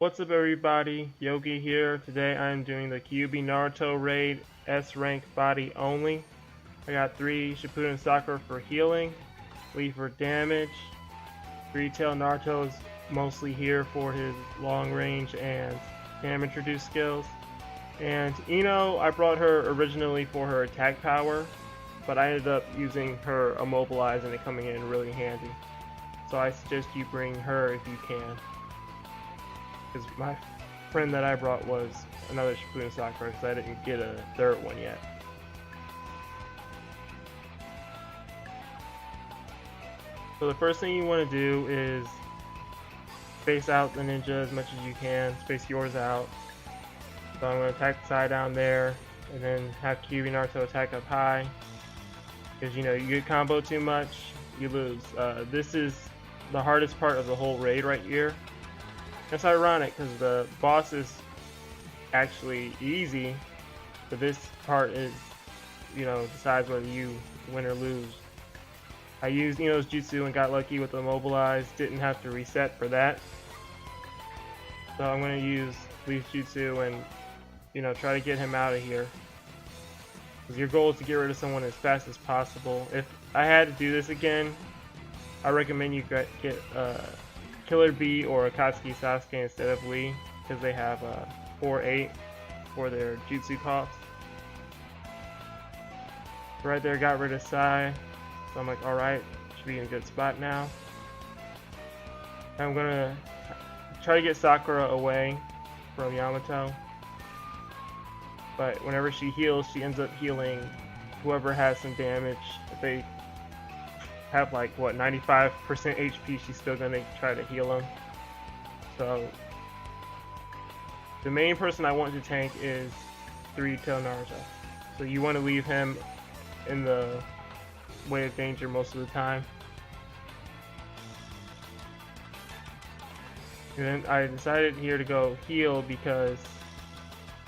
What's up everybody, Yogi here. Today I'm doing the Kyuubi Naruto raid S rank body only. I got 3 Shippuden Sakura for healing, Lee for damage, 3-tail Naruto is mostly here for his long range and damage reduce skills. And Ino, I brought her originally for her attack power, but I ended up using her immobilize and it coming in really handy. So I suggest you bring her if you can. Because my friend that I brought was another Shippuden Sakura because I didn't get a third one yet. So the first thing you want to do is space out the ninja as much as you can, space yours out. So I'm going to attack the side down there and then have Kyuubi Naruto attack up high. Because you get combo too much, you lose. This is the hardest part of the whole raid right here. It's ironic because the boss is actually easy, but this part is, decides whether you win or lose. I used Ino's jutsu and got lucky with the immobilize, didn't have to reset for that. So I'm going to use Leaf's jutsu and, try to get him out of here. Because your goal is to get rid of someone as fast as possible. If I had to do this again, I recommend you get Killer Bee or Akatsuki Sasuke instead of Lee, because they have 4-8 for their jutsu cost. Right there, got rid of Sai, so I'm like, alright, should be in a good spot now. I'm gonna try to get Sakura away from Yamato, but whenever she heals, she ends up healing whoever has some damage. If they have like 95% HP, she's still gonna try to heal him. So the main person I want to tank is 3-tail Naruto. So you want to leave him in the way of danger most of the time. And then I decided here to go heal because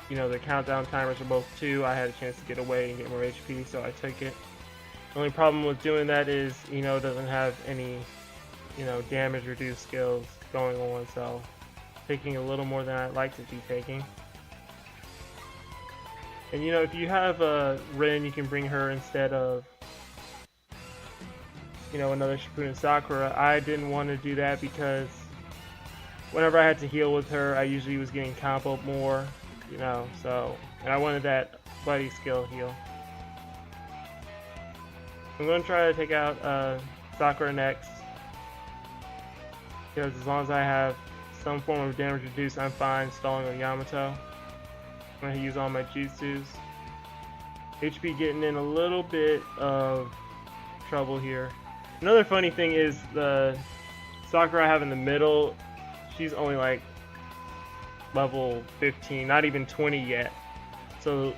the countdown timers are both 2. I had a chance to get away and get more HP, so I took it. The only problem with doing that is doesn't have any damage reduce skills going on, so taking a little more than I'd like to be taking. And if you have a Rin, you can bring her instead of another Shippuden Sakura. I didn't want to do that because whenever I had to heal with her, I usually was getting comboed more, and I wanted that buddy skill heal. I'm going to try to take out Sakura next, because as long as I have some form of damage reduced, I'm fine stalling on Yamato. I'm going to use all my jutsus. HP getting in a little bit of trouble here. Another funny thing is the Sakura I have in the middle, she's only like level 15, not even 20 yet. So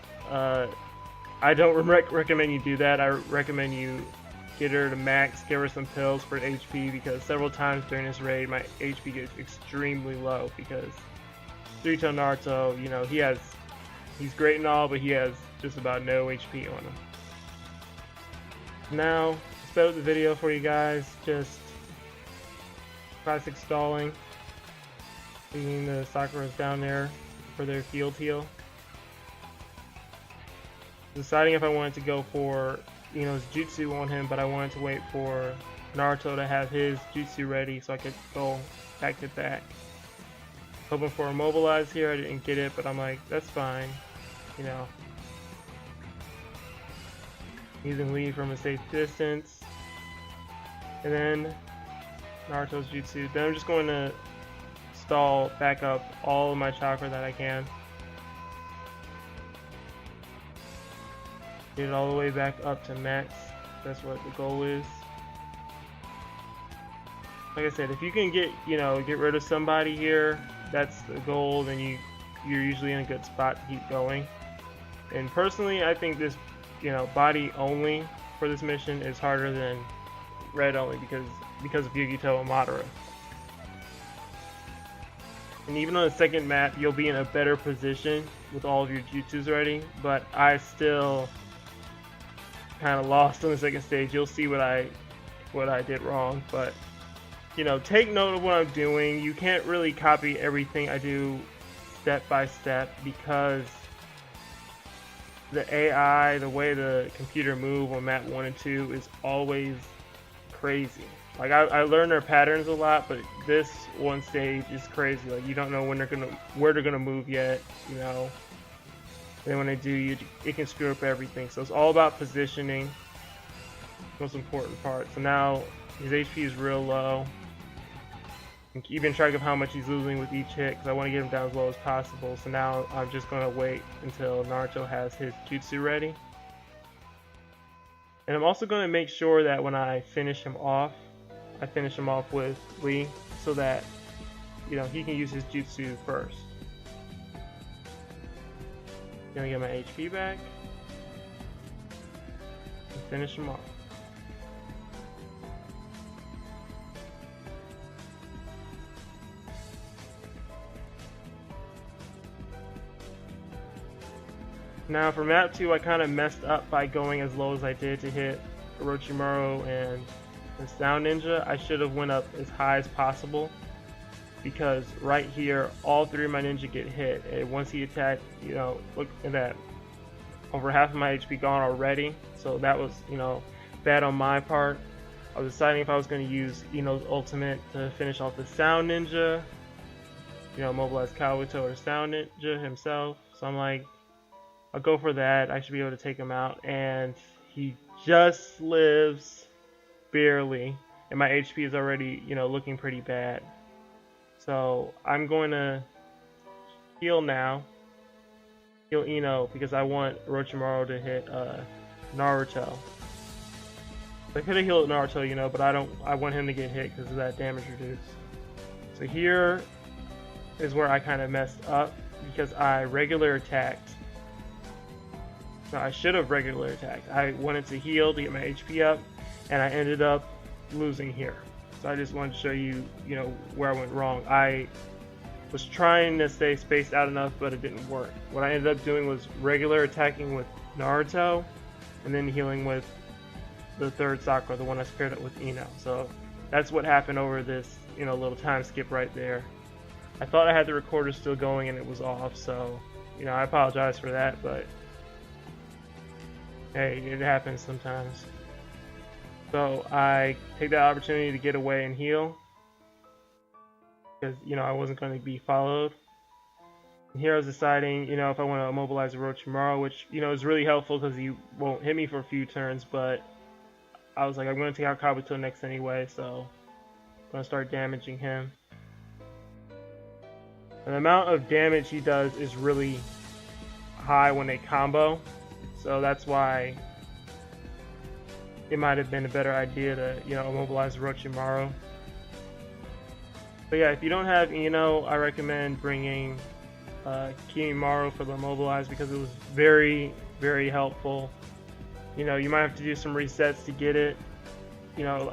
I don't recommend you do that. I recommend you get her to max, give her some pills for HP, because several times during this raid my HP gets extremely low because 3-tail Naruto, he's great and all, but he has just about no HP on him. Now, to sped up the video for you guys, just classic stalling, leaving the Sakuras down there for their field heal. Deciding if I wanted to go for his jutsu on him, but I wanted to wait for Naruto to have his jutsu ready so I could go back to back. Hoping for immobilize here, I didn't get it, but I'm like, that's fine, Using Lee from a safe distance, and then Naruto's jutsu. Then I'm just going to stall back up all of my chakra that I can. Get it all the way back up to max. That's what the goal is. Like I said, if you can get rid of somebody here, that's the goal, then you're usually in a good spot to keep going. And personally, I think this, body only for this mission is harder than red only because of Yugito and Madara. And even on the second map, you'll be in a better position with all of your jutsus ready, but I still kind of lost on the second stage. You'll see what I did wrong, but take note of what I'm doing. You can't really copy everything I do step by step because the AI, the way the computer move on map 1 and 2 is always crazy. Like I learned their patterns a lot, but this one stage is crazy. Like you don't know where they're gonna move yet. Then when they do, it can screw up everything. So it's all about positioning. Most important part. So now his HP is real low. I'm keeping track of how much he's losing with each hit because I want to get him down as low as possible. So now I'm just going to wait until Naruto has his jutsu ready. And I'm also going to make sure that when I finish him off with Lee so that he can use his jutsu first. Gonna get my HP back and finish him off. Now for map 2, I kind of messed up by going as low as I did to hit Orochimaru and the Sound Ninja. I should have went up as high as possible because right here, all 3 of my ninja get hit. And once he attacked, look at that. Over half of my HP gone already. So that was, bad on my part. I was deciding if I was going to use Ino's ultimate to finish off the Sound Ninja. Mobilize Kabuto or Sound Ninja himself. So I'm like, I'll go for that. I should be able to take him out. And he just lives barely. And my HP is already, looking pretty bad. So I'm going to heal now. Heal Ino because I want Orochimaru to hit Naruto. I could have healed Naruto, but I want him to get hit because of that damage reduced. So here is where I kind of messed up because I regular attacked. No, I should have regular attacked. I wanted to heal to get my HP up, and I ended up losing here. So I just wanted to show you, where I went wrong. I was trying to stay spaced out enough, but it didn't work. What I ended up doing was regular attacking with Naruto, and then healing with the third Sakura, the one I paired up with Ino. So that's what happened over this, little time skip right there. I thought I had the recorder still going and it was off, so, I apologize for that, but hey, it happens sometimes. So I take that opportunity to get away and heal because, I wasn't going to be followed. And here I was deciding, if I want to immobilize Orochimaru, which, is really helpful because he won't hit me for a few turns, but I was like, I'm going to take out Kabuto next anyway, so I'm going to start damaging him. And the amount of damage he does is really high when they combo, so that's why it might have been a better idea to, immobilize Orochimaru. But yeah, if you don't have Ino, I recommend bringing Kiimaru for the immobilize because it was very, very helpful. You might have to do some resets to get it.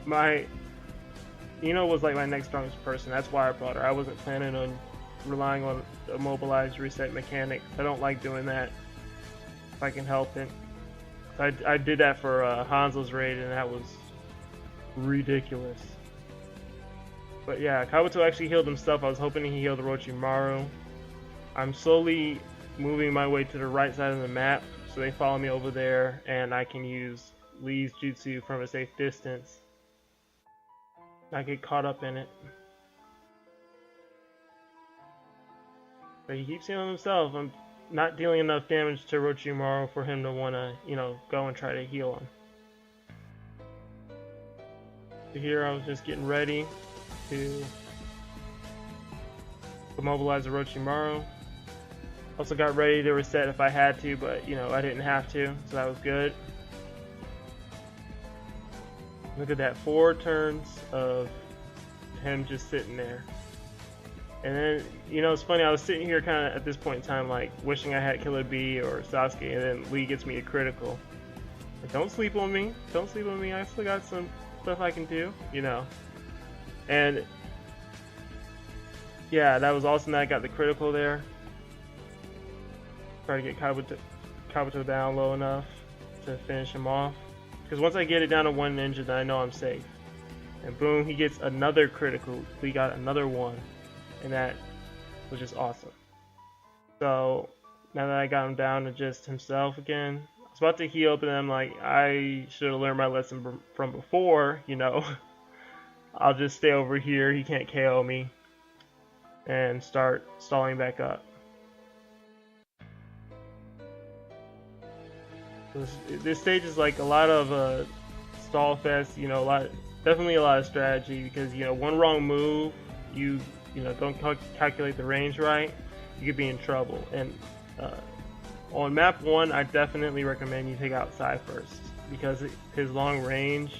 My Ino was like my next strongest person. That's why I brought her. I wasn't planning on relying on the immobilize reset mechanic. I don't like doing that if I can help it. I did that for Hanzo's raid, and that was ridiculous. But yeah, Kabuto actually healed himself. I was hoping he healed Orochimaru. I'm slowly moving my way to the right side of the map, so they follow me over there, and I can use Lee's jutsu from a safe distance. Not get caught up in it. But he keeps healing himself. I'm not dealing enough damage to Orochimaru for him to want to, go and try to heal him. So here I was just getting ready to immobilize Orochimaru. Also got ready to reset if I had to, but I didn't have to, so that was good. Look at that, 4 turns of him just sitting there. And then, it's funny, I was sitting here kind of at this point in time, like, wishing I had Killer Bee or Sasuke, and then Lee gets me a critical. Like, don't sleep on me. Don't sleep on me. I still got some stuff I can do, And, yeah, that was awesome that I got the critical there. Try to get Kabuto down low enough to finish him off. Because once I get it down to 1 ninja, then I know I'm safe. and boom, he gets another critical. We got another one, and that was just awesome. So now that I got him down to just himself again, I was about to heal, but then I'm like, I should have learned my lesson from before, you know. I'll just stay over here, he can't KO me, and start stalling back up. This stage is like a lot of stall fest, you know, definitely a lot of strategy, because you know, one wrong move, you know, don't calculate the range right, you could be in trouble. And on map 1, I definitely recommend you take out Sai first, because his long range,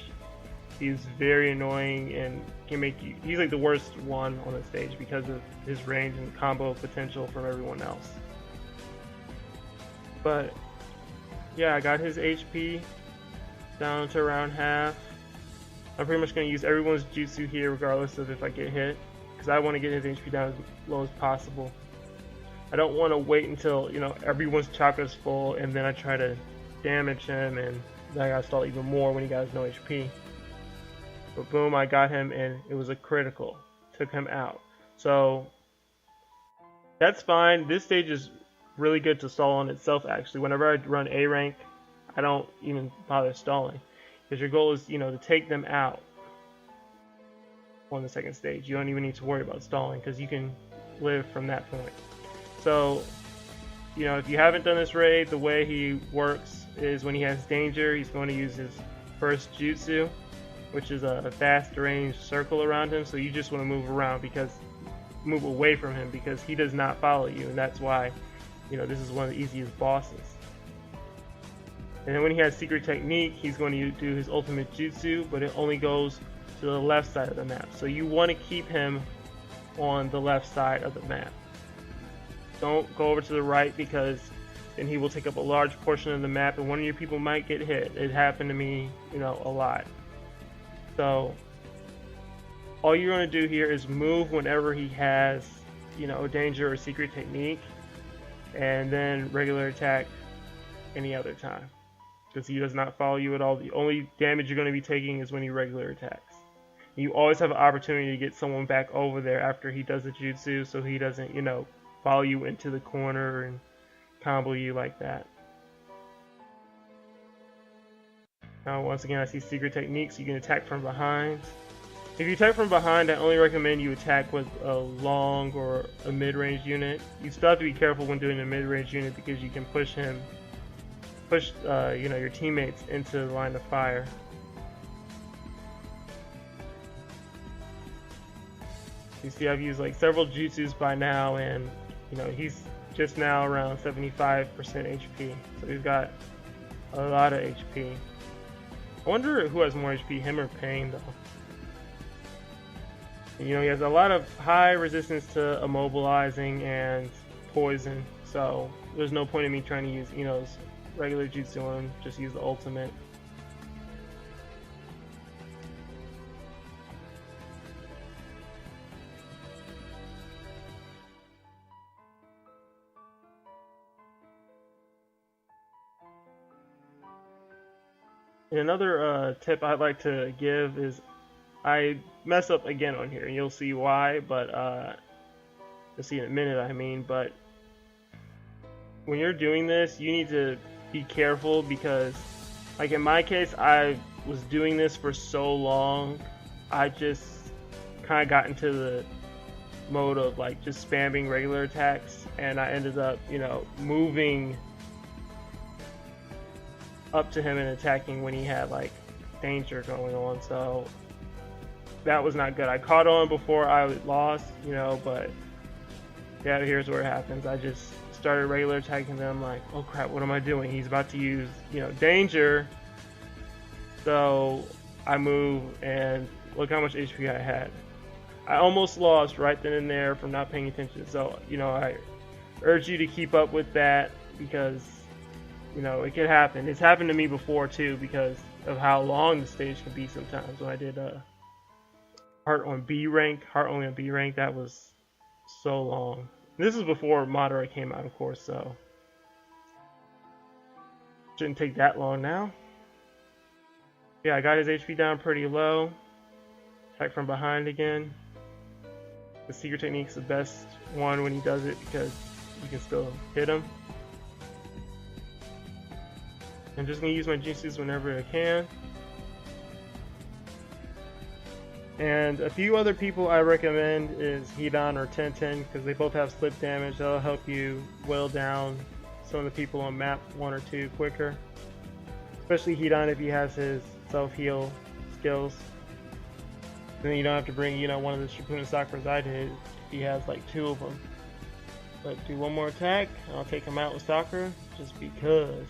he's very annoying and can make you, he's like the worst one on the stage because of his range and combo potential from everyone else. But yeah, I got his HP down to around half. I'm pretty much going to use everyone's jutsu here regardless of if I get hit, because I want to get his HP down as low as possible. I don't want to wait until, you know, everyone's chakra's full and then I try to damage him and then I gotta stall even more when he got no HP. But boom, I got him and it was a critical. Took him out. So that's fine. This stage is really good to stall on itself actually. Whenever I run A rank, I don't even bother stalling, because your goal is, you know, to take them out on the second stage. You don't even need to worry about stalling because you can live from that point. So, you know, if you haven't done this raid, the way he works is when he has danger, he's going to use his first jutsu, which is a fast range circle around him. So you just want to move away from him because he does not follow you, and that's why, you know, this is one of the easiest bosses. And then when he has secret technique, he's going to do his ultimate jutsu, but it only goes to the left side of the map. So you want to keep him on the left side of the map. Don't go over to the right, because then he will take up a large portion of the map and one of your people might get hit. It happened to me, you know, a lot. So all you're going to do here is move whenever he has, you know, danger or secret technique, and then regular attack any other time, because he does not follow you at all. The only damage you're going to be taking is when he regular attacks. You always have an opportunity to get someone back over there after he does the jutsu, so he doesn't, you know, follow you into the corner and combo you like that. Now once again, I see secret techniques. You can attack from behind. If you attack from behind, I only recommend you attack with a long or a mid-range unit. You still have to be careful when doing a mid-range unit, because you can push you know, your teammates into the line of fire. You see, I've used like several jutsus by now, and you know, he's just now around 75% HP. So he's got a lot of HP. I wonder who has more HP, him or Pain, though. And, you know, he has a lot of high resistance to immobilizing and poison, so there's no point in me trying to use, you know, regular jutsu on him. Just use the ultimate. And another tip I'd like to give is, I mess up again on here, and you'll see why, but you'll see in a minute, I mean, but when you're doing this, you need to be careful, because, like in my case, I was doing this for so long, I just kind of got into the mode of like just spamming regular attacks, and I ended up, you know, moving up to him and attacking when he had like danger going on. So that was not good. I caught on before I lost, you know, but yeah, here's where it happens. I just started regular attacking them, like, oh crap, what am I doing? He's about to use, you know, danger. So I move, and look how much HP I had. I almost lost right then and there from not paying attention. So, you know, I urge you to keep up with that, because you know, it could happen. It's happened to me before too, because of how long the stage can be sometimes. When I did Heart only on B rank, that was so long. And this is before Madara came out, of course, so shouldn't take that long now. Yeah, I got his HP down pretty low. Attack from behind again. The secret technique's the best one when he does it because you can still hit him. I'm just going to use my jutsus whenever I can. And a few other people I recommend is Hidan or Tenten because they both have slip damage. That'll help you whittle down some of the people on map 1 or 2 quicker. Especially Hidan if he has his self-heal skills. Then you don't have to bring, one of the Shippuden Sakuras I did. He has like 2 of them. But do one more attack, and I'll take him out with Sakura, just because.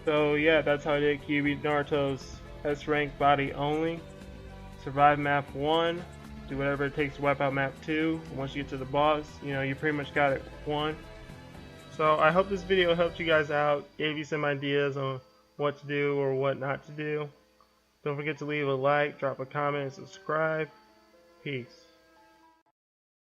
So yeah, that's how I did QB Naruto's S rank body only. Survive map 1, do whatever it takes to wipe out map 2. Once you get to the boss, you pretty much got it won. So I hope this video helped you guys out, gave you some ideas on what to do or what not to do. Don't forget to leave a like, drop a comment, and subscribe. Peace.